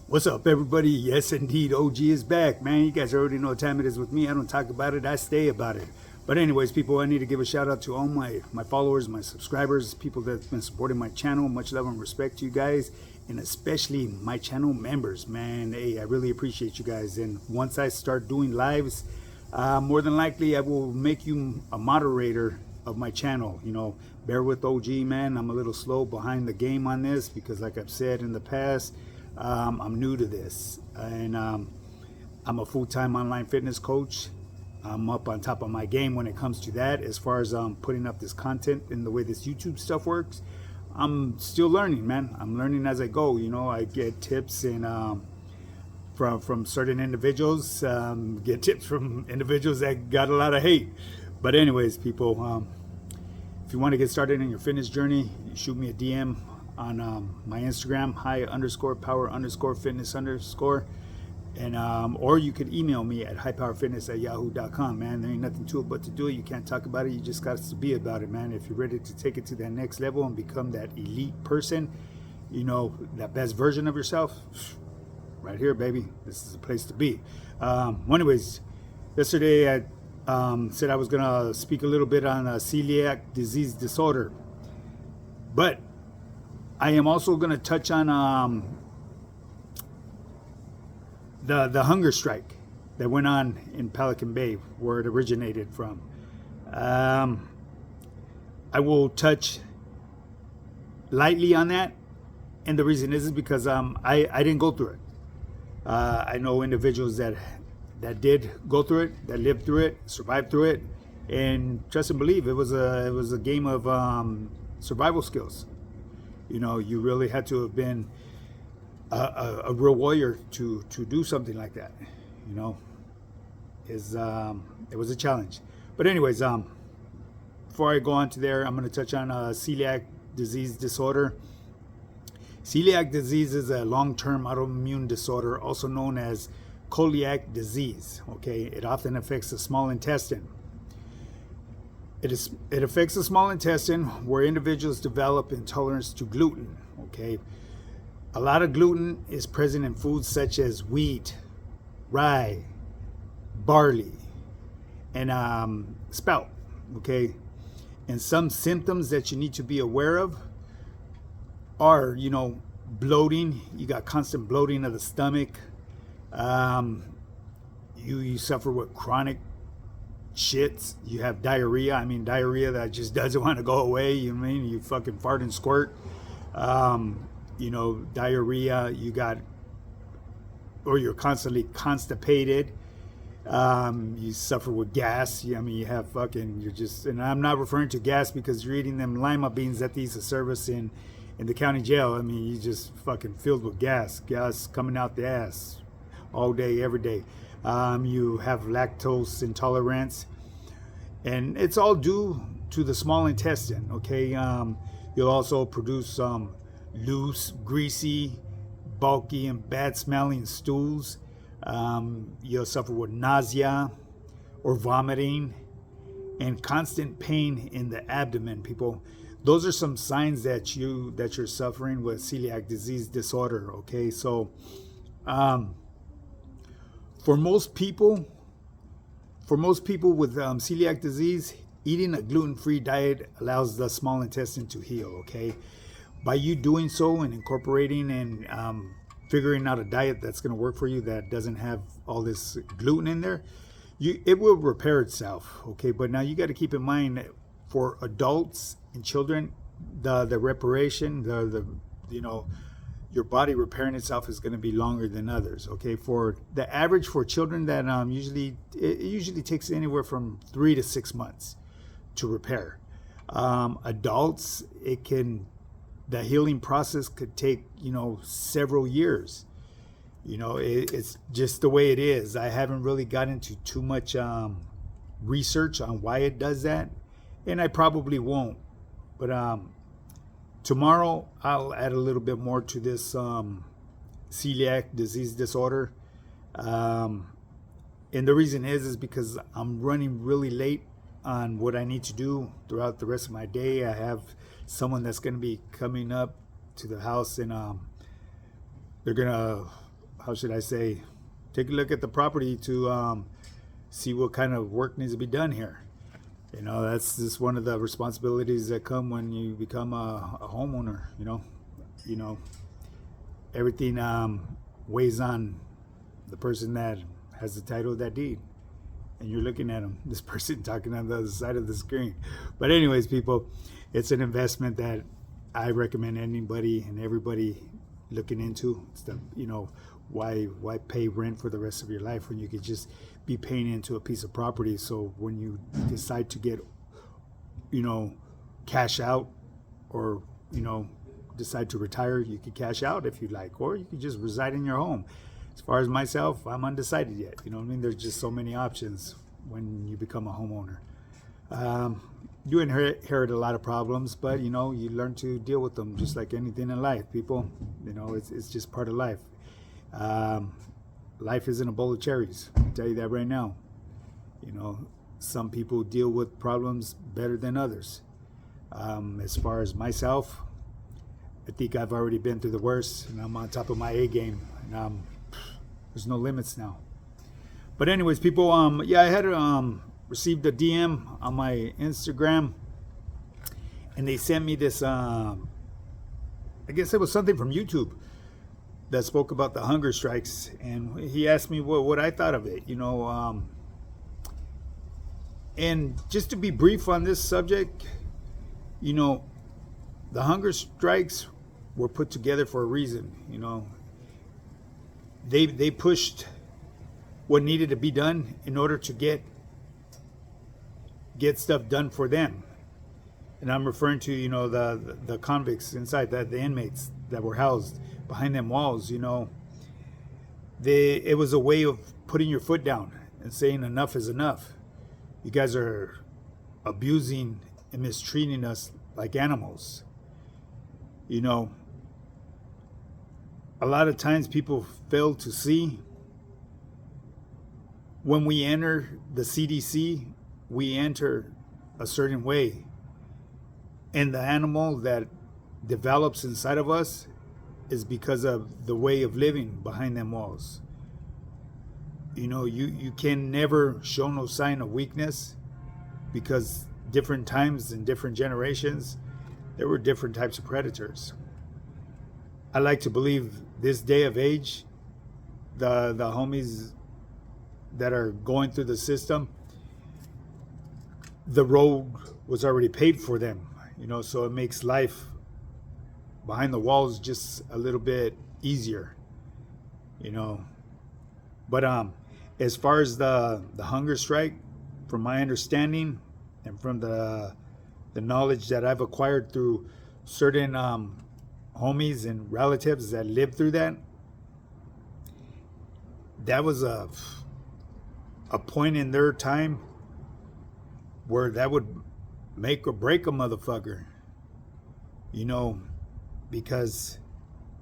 What's up, everybody? Yes, indeed, OG is back, man. You guys already know what time it is with me. I don't talk about it, I stay about it. But anyways, people, I need to give a shout out to all my followers, my subscribers, people that's been supporting my channel. Much love and respect to you guys, and especially my channel members, man. Hey, I really appreciate you guys. And once I start doing lives, more than likely I will make you a moderator of my channel. You know, bear with OG, man. I'm a little slow behind the game on this because, like I've said in the past, I'm new to this, and I'm a full-time online fitness coach. I'm up on top of my game when it comes to that. As far as putting up this content and the way this YouTube stuff works, I'm still learning, man. I'm learning as I go. You know, I get tips and from certain individuals, get tips from individuals that got a lot of hate. But anyways, people, if you want to get started in your fitness journey, shoot me a DM on my Instagram, high_power_fitness_, and or you could email me at highpowerfitness@yahoo.com. Man, there ain't nothing to it but to do it. You can't talk about it, you just got to be about it, man. If you're ready to take it to that next level and become that elite person, you know, that best version of yourself, right here, baby. This is the place to be. Anyways, yesterday I said I was gonna speak a little bit on celiac disease disorder, but I am also going to touch on the hunger strike that went on in Pelican Bay, where it originated from. I will touch lightly on that, and the reason is because I didn't go through it. I know individuals that did go through it, that lived through it, survived through it, and trust and believe it was a game of survival skills. You know, you really had to have been a real warrior to do something like that. You know, it was a challenge. But anyways, before I go on to there, I'm going to touch on celiac disease disorder. Celiac disease is a long-term autoimmune disorder, also known as celiac disease. Okay, it often affects the small intestine. It affects the small intestine, where individuals develop intolerance to gluten. Okay, a lot of gluten is present in foods such as wheat, rye, barley, and spelt. Okay, and some symptoms that you need to be aware of are, you know, bloating. You got constant bloating of the stomach. You suffer with chronic shits. You have diarrhea. I mean, diarrhea that just doesn't want to go away. You know what I mean? You fucking fart and squirt. You know, diarrhea. You got, or you're constantly constipated. You suffer with gas. I mean, you have fucking, you're just, and I'm not referring to gas because you're eating them lima beans that they used to service in the county jail. I mean, you just fucking filled with gas coming out the ass all day, every day. You have lactose intolerance, and it's all due to the small intestine. Okay, you'll also produce loose, greasy, bulky, and bad-smelling stools. You'll suffer with nausea or vomiting and constant pain in the abdomen. People, those are some signs that you're suffering with celiac disease disorder. Okay, so for most people with celiac disease, eating a gluten-free diet allows the small intestine to heal. Okay, by you doing so and incorporating and figuring out a diet that's going to work for you that doesn't have all this gluten in there, it will repair itself. Okay, but now you got to keep in mind that for adults and children, the reparation, the you know, your body repairing itself is going to be longer than others. Okay, for the average for children, that it usually takes anywhere from 3 to 6 months to repair. Adults, the healing process could take, you know, several years. You know, it's just the way it is. I haven't really got into too much research on why it does that, and I probably won't. But tomorrow I'll add a little bit more to this celiac disease disorder. And the reason is because I'm running really late on what I need to do throughout the rest of my day. I have someone that's going to be coming up to the house, and they're going to how should I say, take a look at the property to see what kind of work needs to be done here. That's just one of the responsibilities that come when you become a homeowner. Everything weighs on the person that has the title of that deed, and you're looking at them. This person talking on the other side of the screen. But anyways, people, it's an investment that I recommend anybody and everybody looking into. It's the, why pay rent for the rest of your life when you could just be paying into a piece of property? So when you decide to get, cash out, or decide to retire, you could cash out if you like, or you could just reside in your home. As far as myself, I'm undecided yet. There's just so many options when you become a homeowner. You inherit a lot of problems, but you learn to deal with them, just like anything in life, people. It's just part of life. Life isn't a bowl of cherries. I tell you that right now. Some people deal with problems better than others. As far as myself, I think I've already been through the worst, and I'm on top of my A game, and there's no limits now. But anyways, people, I had received a DM on my Instagram, and they sent me this, I guess it was something from YouTube that spoke about the hunger strikes, and he asked me what I thought of it, and just to be brief on this subject, the hunger strikes were put together for a reason. They pushed what needed to be done in order to get stuff done for them. And I'm referring to the convicts inside, the inmates that were housed behind them walls. It was a way of putting your foot down and saying enough is enough. You guys are abusing and mistreating us like animals. A lot of times people fail to see, when we enter the CDC, we enter a certain way, and the animal that develops inside of us is because of the way of living behind them walls. You can never show no sign of weakness, because different times and different generations, there were different types of predators. I like to believe this day of age, the homies that are going through the system, the road was already paid for them, so it makes life behind the walls just a little bit easier, But as far as the hunger strike, from my understanding and from the knowledge that I've acquired through certain homies and relatives that lived through that was a point in their time where that would make or break a motherfucker, because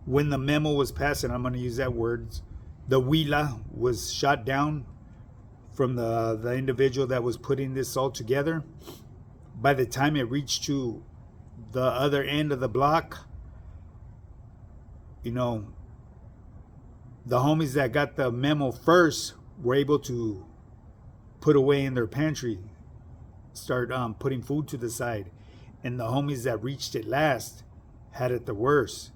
when the memo was passed, and I'm going to use that word, the huila was shot down from the individual that was putting this all together. By the time it reached to the other end of the block, the homies that got the memo first were able to put away in their pantry, start putting food to the side. And the homies that reached it last had it the worst,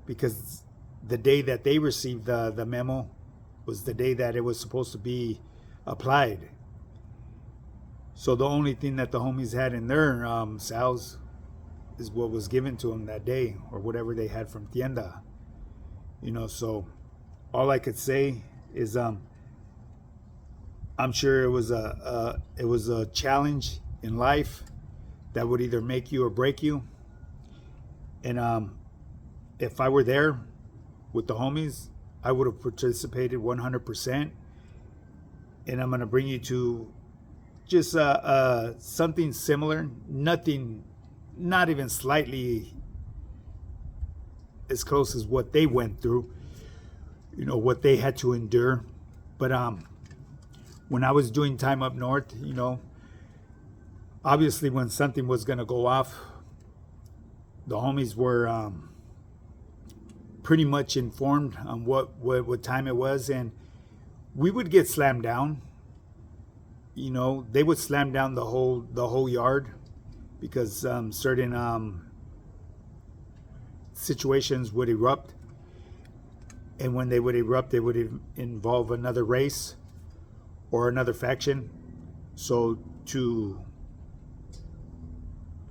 because the day that they received the memo was the day that it was supposed to be applied. So the only thing that the homies had in their cells is what was given to them that day, or whatever they had from tienda. So all I could say is I'm sure it was a challenge in life that would either make you or break you. And if I were there with the homies, I would have participated 100%. And I'm going to bring you to just something similar, nothing, not even slightly as close as what they went through, what they had to endure. But when I was doing time up north, obviously when something was going to go off, the homies were pretty much informed on what time it was, and we would get slammed down. You know, they would slam down the whole yard because certain situations would erupt, and when they would erupt, they would involve another race or another faction. So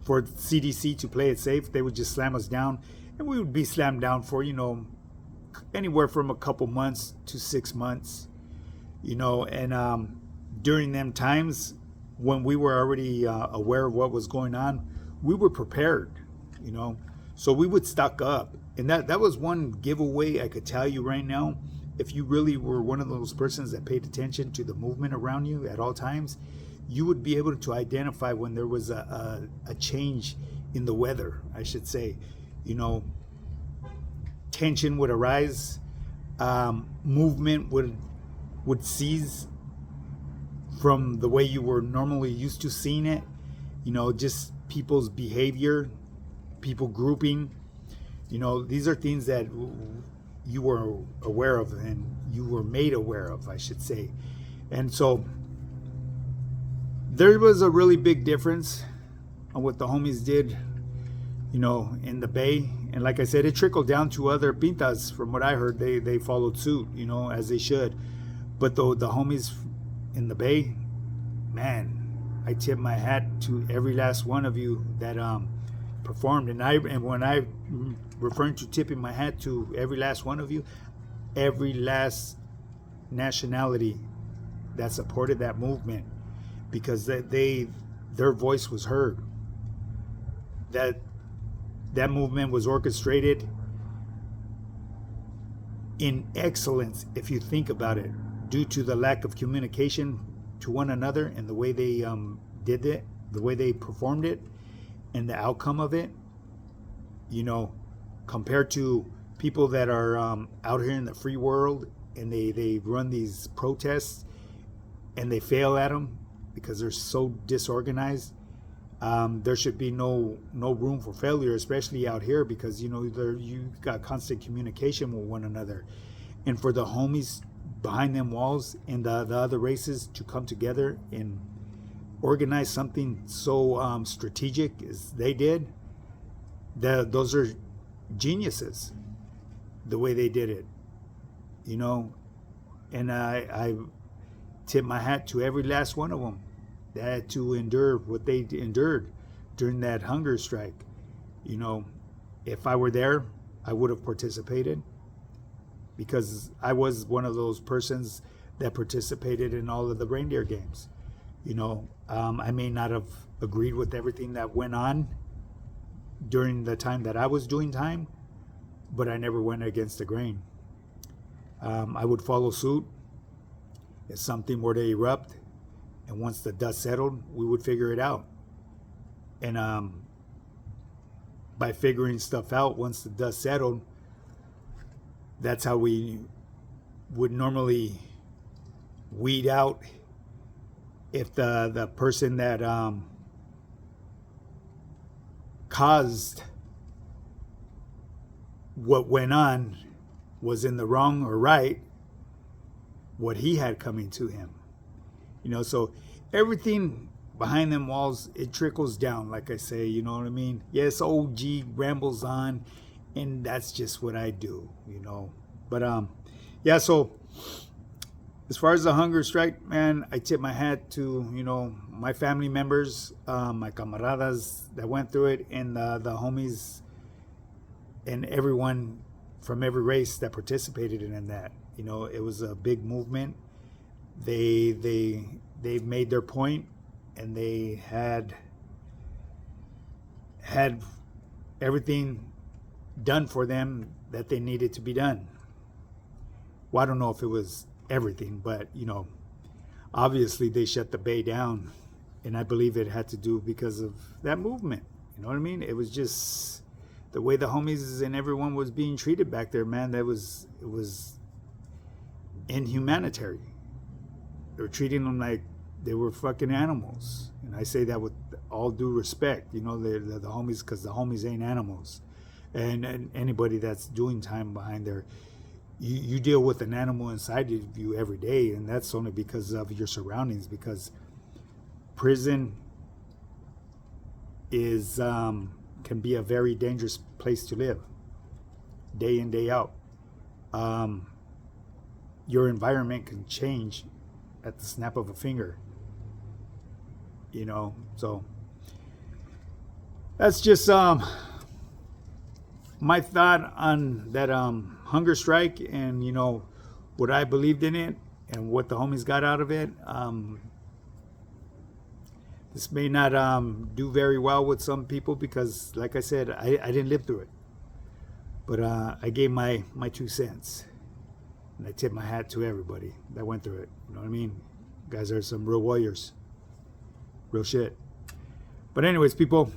for CDC to play it safe, they would just slam us down, and we would be slammed down for, anywhere from a couple months to 6 months, and during them times when we were already aware of what was going on, we were prepared, so we would stock up. And that was one giveaway I could tell you right now. If you really were one of those persons that paid attention to the movement around you at all times, you would be able to identify when there was a change in the weather, I should say. Tension would arise, movement would cease from the way you were normally used to seeing it. Just people's behavior, people grouping. These are things that you were aware of, and you were made aware of, I should say. And so there was a really big difference on what the homies did, in the Bay. And like I said, it trickled down to other pintas. From what I heard, they followed suit, as they should. But the homies in the Bay, man, I tip my hat to every last one of you that performed. And when I referring to tipping my hat to every last one of you, every last nationality that supported that movement, because their voice was heard. That movement was orchestrated in excellence, if you think about it, due to the lack of communication to one another and the way they did it, the way they performed it, and the outcome of it. Compared to people that are out here in the free world, and they run these protests and they fail at them because they're so disorganized. There should be no room for failure, especially out here, because you got constant communication with one another. And for the homies behind them walls and the other races to come together and organize something so strategic as they did, those are geniuses, the way they did it, and I tip my hat to every last one of them that had to endure what they endured during that hunger strike. If I were there, I would have participated, because I was one of those persons that participated in all of the reindeer games. I may not have agreed with everything that went on during the time that I was doing time, but I never went against the grain. I would follow suit if something were to erupt, and once the dust settled, we would figure it out. And by figuring stuff out, once the dust settled, that's how we would normally weed out if the person that caused what went on was in the wrong or right, what he had coming to him. So everything behind them walls, it trickles down, like I say, you know what I mean? Yes, OG rambles on, and that's just what I do, But yeah, so as far as the hunger strike, man, I tip my hat to, my family members, my camaradas that went through it, and the homies and everyone from every race that participated in that. It was a big movement. They made their point, and they had everything done for them that they needed to be done. Well, I don't know if it was everything, but obviously they shut the Bay down, and I believe it had to do because of that movement. You know what I mean? It was just the way the homies and everyone was being treated back there, man. It was inhumanitary. They were treating them like they were fucking animals, and I say that with all due respect. The homies, because the homies ain't animals. and anybody that's doing time behind there, you deal with an animal inside of you every day, and that's only because of your surroundings. Because prison is can be a very dangerous place to live, day in, day out. Your environment can change at the snap of a finger, so that's just my thought on that hunger strike, and what I believed in it and what the homies got out of it. This may not do very well with some people because, like I said, I didn't live through it, but I gave my 2 cents, and I tip my hat to everybody that went through it. You know what I mean? You guys are some real warriors, real shit. But anyways, people,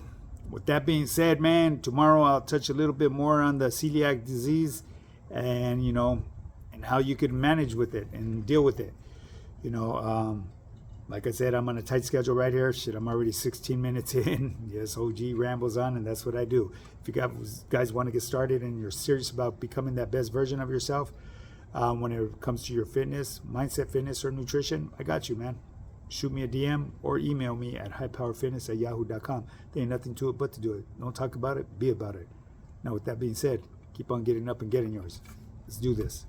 with that being said, man, tomorrow I'll touch a little bit more on the celiac disease, and and how you can manage with it and deal with it. Like I said, I'm on a tight schedule right here. Shit, I'm already 16 minutes in. Yes, OG rambles on, and that's what I do. If you guys want to get started and you're serious about becoming that best version of yourself, when it comes to your fitness, mindset, fitness, or nutrition, I got you, man. Shoot me a DM or email me at highpowerfitness@yahoo.com. There ain't nothing to it but to do it. Don't talk about it, be about it. Now, with that being said, keep on getting up and getting yours. Let's do this.